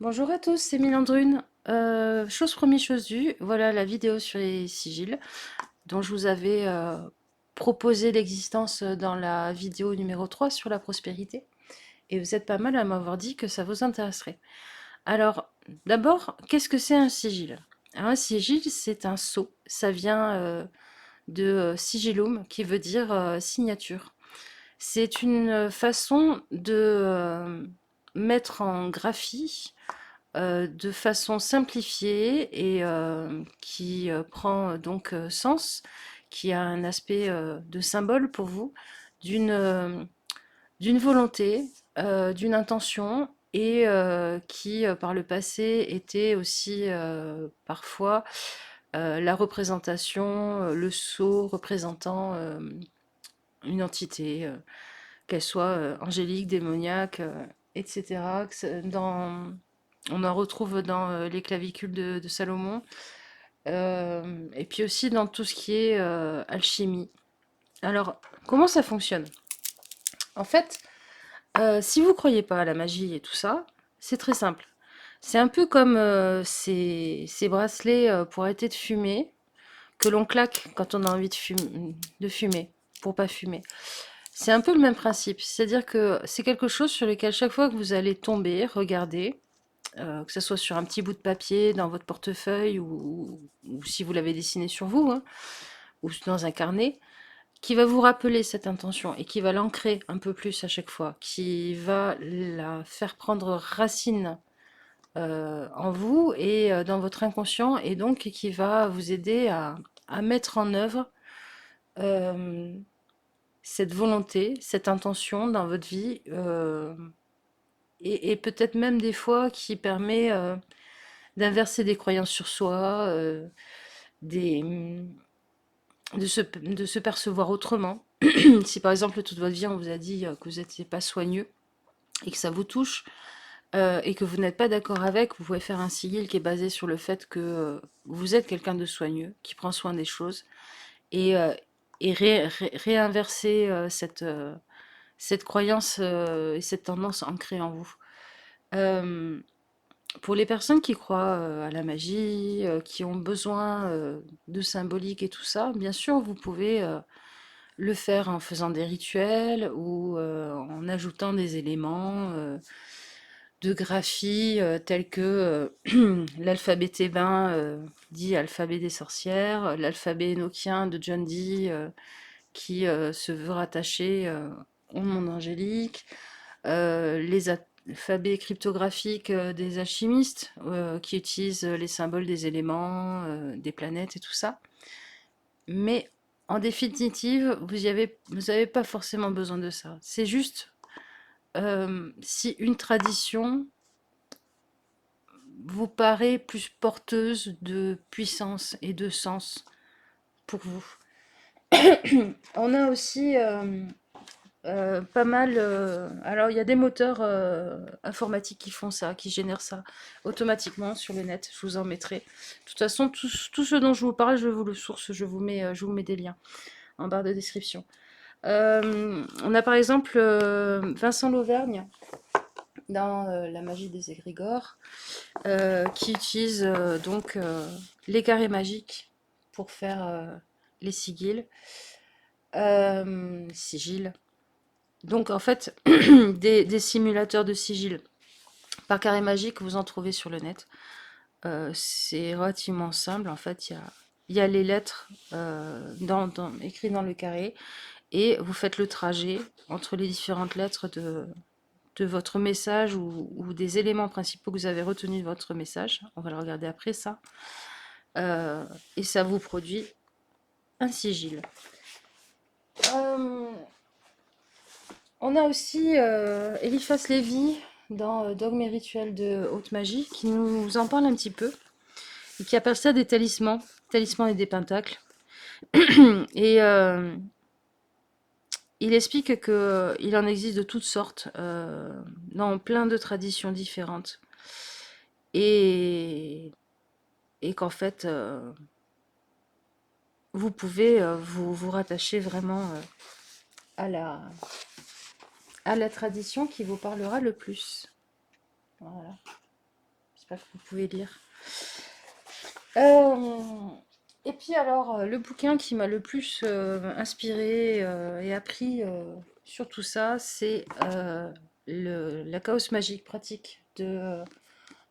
Bonjour à tous, c'est Milandrune. Chose promise, chose due, voilà la vidéo sur les sigils dont je vous avais proposé l'existence dans la vidéo numéro 3 sur la prospérité. Et vous êtes pas mal à m'avoir dit que ça vous intéresserait. Alors, d'abord, qu'est-ce que c'est un sigil? Alors, un sigil, c'est un sceau. Ça vient de sigillum, qui veut dire signature. C'est une façon de mettre en graphie de façon simplifiée et qui prend donc sens, qui a un aspect de symbole pour vous, d'une d'une volonté, d'une intention et qui par le passé était aussi parfois la représentation, le sceau représentant une entité, qu'elle soit angélique, démoniaque, etc. On en retrouve dans les clavicules de Salomon, et puis aussi dans tout ce qui est alchimie. Alors, comment ça fonctionne? En fait, si vous croyez pas à la magie et tout ça, c'est très simple. C'est un peu comme ces bracelets pour arrêter de fumer, que l'on claque quand on a envie de fumer, pour pas fumer. C'est un peu le même principe, c'est-à-dire que c'est quelque chose sur lequel chaque fois que vous allez tomber, regarder, que ce soit sur un petit bout de papier, dans votre portefeuille, ou si vous l'avez dessiné sur vous, hein, ou dans un carnet, qui va vous rappeler cette intention et qui va l'ancrer un peu plus à chaque fois, qui va la faire prendre racine en vous et dans votre inconscient, et donc qui va vous aider à mettre en œuvre euh, cette volonté, cette intention dans votre vie, et peut-être même des fois qui permet d'inverser des croyances sur soi, des, de se percevoir autrement. Si par exemple toute votre vie on vous a dit que vous n'étiez pas soigneux et que ça vous touche, et que vous n'êtes pas d'accord avec, vous pouvez faire un sigil qui est basé sur le fait que vous êtes quelqu'un de soigneux, qui prend soin des choses, et, réinverser cette croyance et cette tendance ancrée en vous. Euh, pour les personnes qui croient à la magie, qui ont besoin de symbolique et tout ça, bien sûr, vous pouvez le faire en faisant des rituels ou en ajoutant des éléments de graphie tels que l'alphabet thébain, dit alphabet des sorcières, l'alphabet énochien de John Dee, qui se veut rattacher au monde angélique, les alphabets cryptographiques des alchimistes qui utilisent les symboles des éléments, des planètes et tout ça. Mais en définitive, vous avez pas forcément besoin de ça. C'est juste si une tradition vous paraît plus porteuse de puissance et de sens pour vous. On a aussi pas mal. Alors, il y a des moteurs informatiques qui font ça, qui génèrent ça automatiquement sur le net. Je vous en mettrai. De toute façon, tout ce dont je vous parle, je vous le source, je vous mets des liens en barre de description. On a par exemple Vincent Lauvergne dans La magie des égrégores, qui utilise donc les carrés magiques pour faire les sigils. Sigils. Donc en fait, des simulateurs de sigils par carré magique, vous en trouvez sur le net. C'est relativement simple. En fait, il y a les lettres écrites dans le carré et vous faites le trajet entre les différentes lettres de votre message ou des éléments principaux que vous avez retenus de votre message. On va le regarder après ça. Euh, et ça vous produit un sigil. Euh, on a aussi Eliphas Lévy dans Dogme et rituel de haute magie qui nous en parle un petit peu et qui appelle ça des talismans, talismans et des pentacles. Et il explique qu'il en existe de toutes sortes dans plein de traditions différentes et, et qu'en fait vous pouvez vous rattacher vraiment à à la tradition qui vous parlera le plus. Voilà. J'espère que vous pouvez lire. Euh, et puis alors, le bouquin qui m'a le plus inspiré et appris sur tout ça, c'est La Chaos Magique pratique de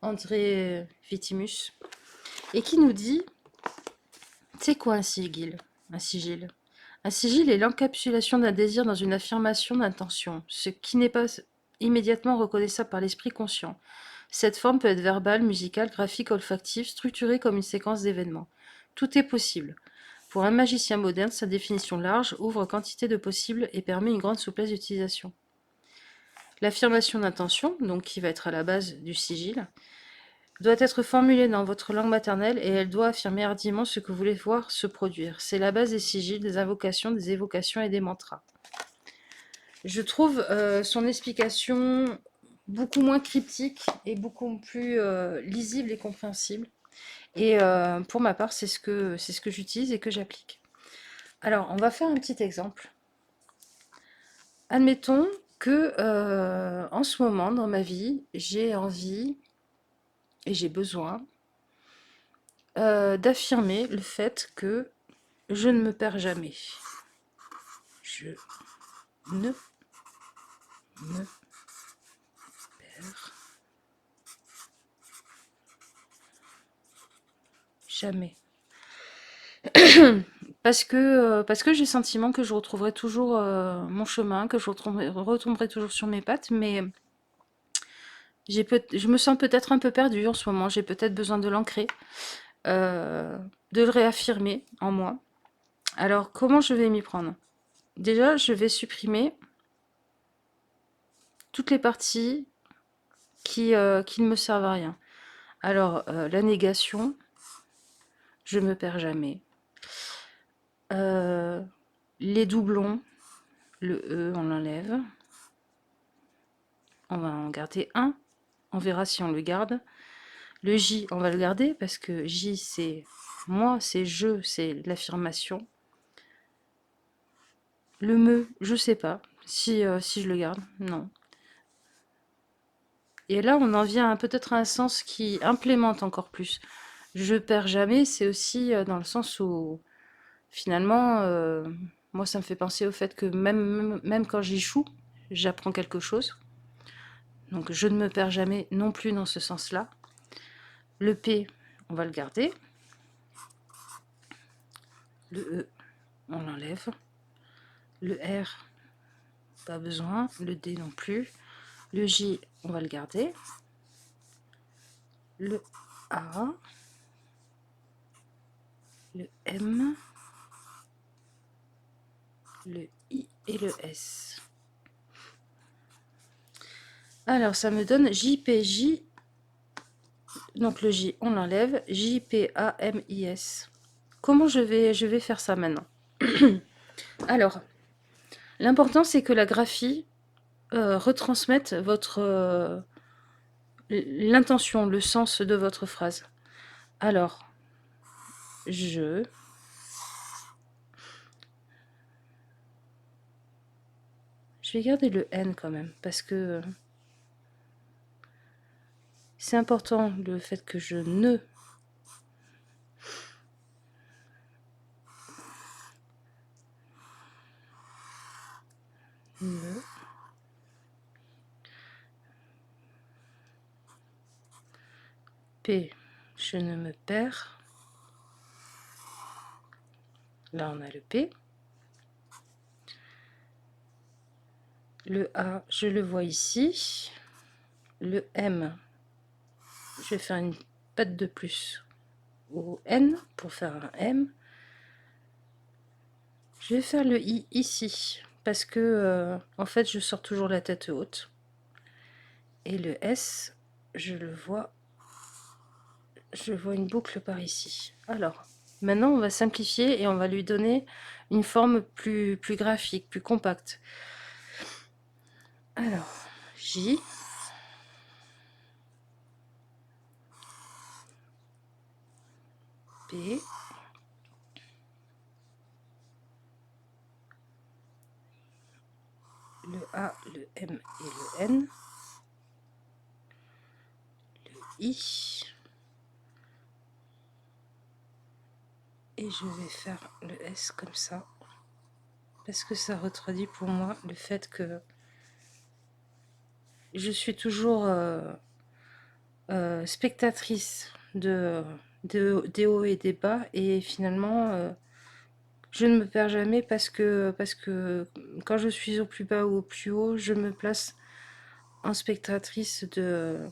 André Vitimus, et qui nous dit, c'est quoi un sigil? Un sigil. Un sigil est l'encapsulation d'un désir dans une affirmation d'intention, ce qui n'est pas immédiatement reconnaissable par l'esprit conscient. Cette forme peut être verbale, musicale, graphique, olfactive, structurée comme une séquence d'événements. Tout est possible. Pour un magicien moderne, sa définition large ouvre quantité de possibles et permet une grande souplesse d'utilisation. L'affirmation d'intention, donc qui va être à la base du sigil, doit être formulée dans votre langue maternelle et elle doit affirmer hardiment ce que vous voulez voir se produire. C'est la base des sigils, des invocations, des évocations et des mantras. Je trouve son explication beaucoup moins cryptique et beaucoup plus lisible et compréhensible. Et pour ma part, c'est ce que j'utilise et que j'applique. Alors, on va faire un petit exemple. Admettons que en ce moment dans ma vie, j'ai envie et j'ai besoin d'affirmer le fait que je ne me perds jamais. Je ne me perds jamais. Parce que j'ai le sentiment que je retrouverai toujours mon chemin, que je retomberai toujours sur mes pattes, mais je me sens peut-être un peu perdue en ce moment, j'ai peut-être besoin de l'ancrer, de le réaffirmer en moi. Alors, comment je vais m'y prendre? Déjà, je vais supprimer toutes les parties qui ne me servent à rien. Alors, la négation, je me perds jamais. Les doublons, le E, on l'enlève. On va en garder un. On verra si on le garde. Le J, on va le garder parce que J, c'est moi, c'est je, c'est l'affirmation. Le me, je sais pas si je le garde. Non. Et là, on en vient peut-être à un sens qui implémente encore plus. Je perds jamais, c'est aussi dans le sens où finalement, moi, ça me fait penser au fait que même quand j'échoue, j'apprends quelque chose. Donc, je ne me perds jamais non plus dans ce sens-là. Le P, on va le garder. Le E, on l'enlève. Le R, pas besoin. Le D non plus. Le J, on va le garder. Le A. Le M. Le I et le S. Alors, ça me donne JPJ. Donc, le J, on l'enlève. JPAMIS. Comment je vais faire ça maintenant? Alors, l'important, c'est que la graphie retransmette l'intention, le sens de votre phrase. Alors, je vais garder le N quand même, parce que c'est important le fait que je ne P, je ne me perds. Là, on a le P. Le A, je le vois ici. Le M, je vais faire une patte de plus au N pour faire un M. Je vais faire le I ici parce que en fait je sors toujours la tête haute. Et le S, je vois une boucle par ici. Alors, maintenant on va simplifier et on va lui donner une forme plus graphique, plus compacte. Alors, J. P. Le A, le M et le N. Le I. Et je vais faire le S comme ça. Parce que ça retraduit pour moi le fait que je suis toujours spectatrice des hauts et des bas. Et finalement, je ne me perds jamais parce que quand je suis au plus bas ou au plus haut, je me place en spectatrice de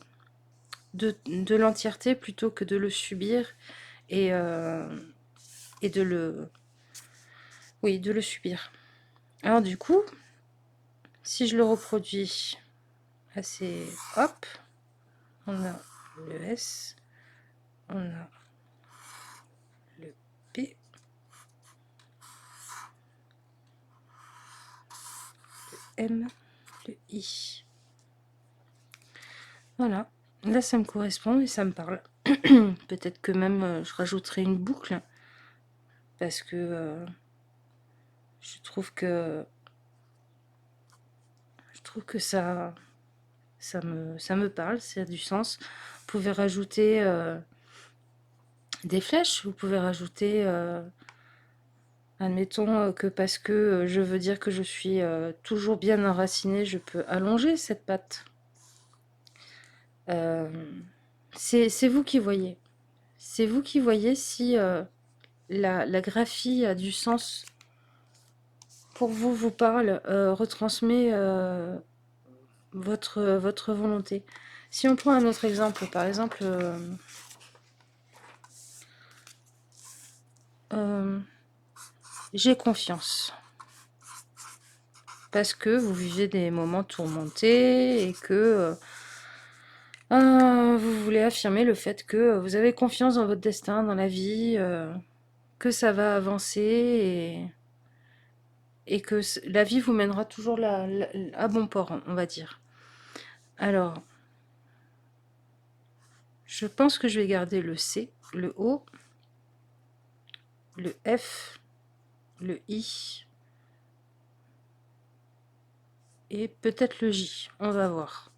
l'entièreté plutôt que de le subir et, et oui, de le subir. Alors du coup, si je le reproduis assez, hop, on a le S, on a le P, le M, le I. Voilà, là ça me correspond et ça me parle. Peut-être que même je rajouterai une boucle parce que je trouve que ça me parle, ça a du sens. Vous pouvez rajouter des flèches, vous pouvez rajouter, admettons que parce que je veux dire que je suis toujours bien enracinée, je peux allonger cette patte. Euh, c'est vous qui voyez. C'est vous qui voyez si la graphie a du sens pour vous, vous parle, retransmet votre volonté. Si on prend un autre exemple, par exemple, j'ai confiance. Parce que vous vivez des moments tourmentés et que vous voulez affirmer le fait que vous avez confiance dans votre destin, dans la vie, que ça va avancer et que la vie vous mènera toujours à bon port, on va dire. Alors, je pense que je vais garder le C, le O, le F, le I et peut-être le J. On va voir.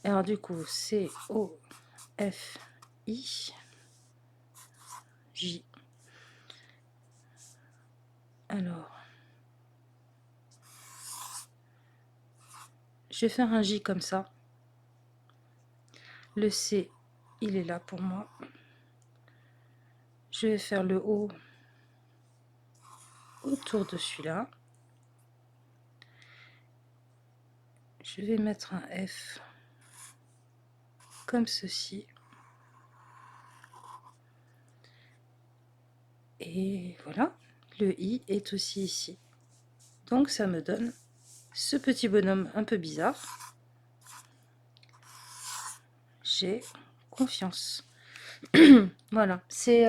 Alors du coup, C, O, F, I, J. Alors, je vais faire un J comme ça. Le C, il est là pour moi. Je vais faire le O autour de celui-là. Je vais mettre un F comme ceci. Et voilà, le I est aussi ici. Donc ça me donne ce petit bonhomme un peu bizarre. J'ai confiance. Voilà, c'est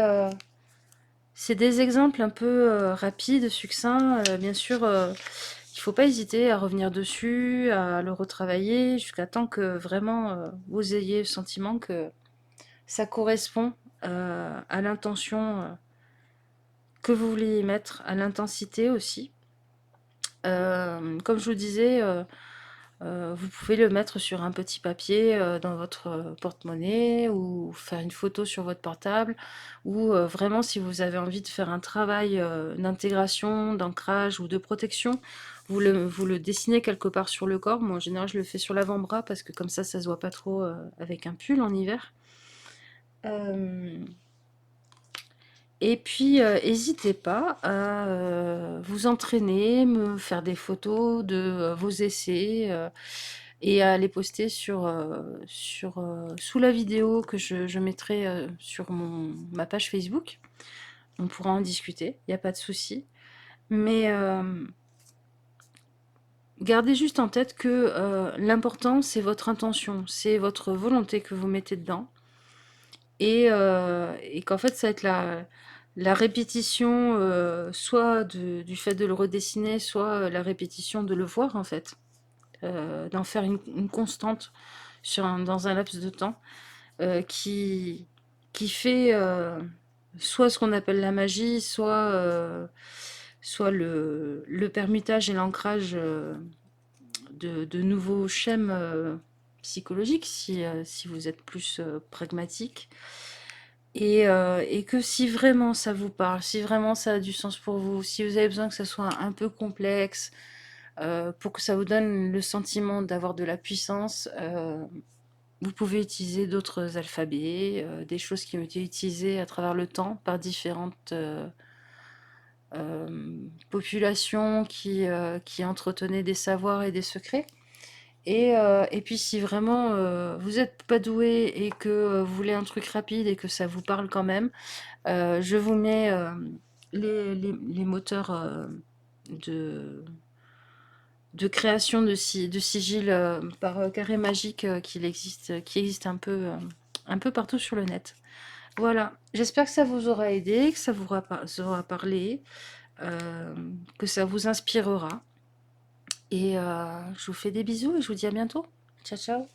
des exemples un peu rapides, succincts. Bien sûr, il ne faut pas hésiter à revenir dessus, à le retravailler, jusqu'à temps que vraiment vous ayez le sentiment que ça correspond à l'intention que vous voulez y mettre, à l'intensité aussi. Comme je vous disais, vous pouvez le mettre sur un petit papier dans votre porte-monnaie ou faire une photo sur votre portable ou vraiment si vous avez envie de faire un travail d'intégration, d'ancrage ou de protection, vous le dessinez quelque part sur le corps. Moi en général je le fais sur l'avant-bras parce que comme ça se voit pas trop avec un pull en hiver. Et puis, n'hésitez pas à vous entraîner, me faire des photos de vos essais et à les poster sous la vidéo que je mettrai sur ma page Facebook. On pourra en discuter, il n'y a pas de souci. Mais gardez juste en tête que l'important, c'est votre intention, c'est votre volonté que vous mettez dedans. Et qu'en fait, ça va être la répétition, soit du fait de le redessiner, soit la répétition de le voir, en fait. D'en faire une constante dans un laps de temps qui fait soit ce qu'on appelle la magie, soit le permutage et l'ancrage de nouveaux schèmes psychologique, si vous êtes plus pragmatique. Et que si vraiment ça vous parle, si vraiment ça a du sens pour vous, si vous avez besoin que ça soit un peu complexe, pour que ça vous donne le sentiment d'avoir de la puissance, vous pouvez utiliser d'autres alphabets, des choses qui ont été utilisées à travers le temps par différentes populations qui entretenaient des savoirs et des secrets. Et puis si vraiment vous n'êtes pas doué et que vous voulez un truc rapide et que ça vous parle quand même, je vous mets les moteurs de, de création de sigil par Carré Magique qui existe un peu partout sur le net. Voilà, j'espère que ça vous aura aidé, que ça vous aura parlé, euh, que ça vous inspirera. Et je vous fais des bisous et je vous dis à bientôt. Ciao, ciao.